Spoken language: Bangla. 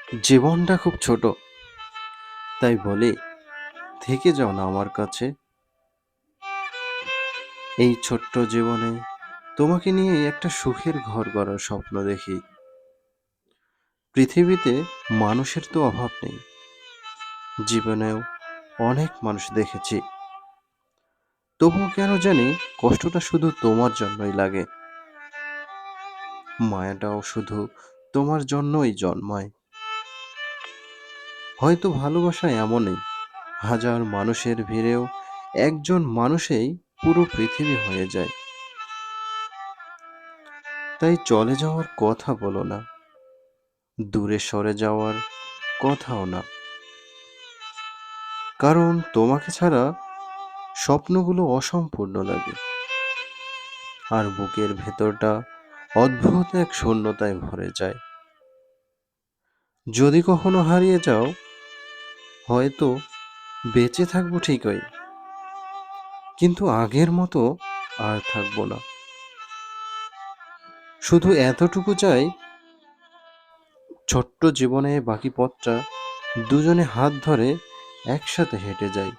জীবনটা খুব ছোট, তাই বলি থেকে যাও না আমার কাছে। এই ছোট্ট জীবনে তোমাকে নিয়ে একটা সুখের ঘর গড়ার স্বপ্ন দেখি। পৃথিবীতে মানুষের তো অভাব নেই, জীবনেও অনেক মানুষ দেখেছি। তবুও কেন জানি কষ্টটা শুধু তোমার জন্যই লাগে, মায়াটাও শুধু তোমার জন্যই জন্মায়। হয়তো ভালোবাসা এমনই, হাজার মানুষের ভিড়েও একজন মানুষেই পুরো পৃথিবী হয়ে যায়। তাই চলে যাওয়ার কথা বলো না, দূরে সরে যাওয়ার কথাও না। কারণ তোমাকে ছাড়া স্বপ্নগুলো অসম্পূর্ণ লাগে, আর বুকের ভেতরটা অদ্ভুত এক শূন্যতায় ভরে যায়। যদি কখনো হারিয়ে যাও, হয়তো বেঁচে থাকবো ঠিকই, কিন্তু আগের মতো আর থাকবো না। শুধু এতটুকু চাই, ছোট্ট জীবনে বাকি পথটা দুজনে হাত ধরে একসাথে হেঁটে যাই।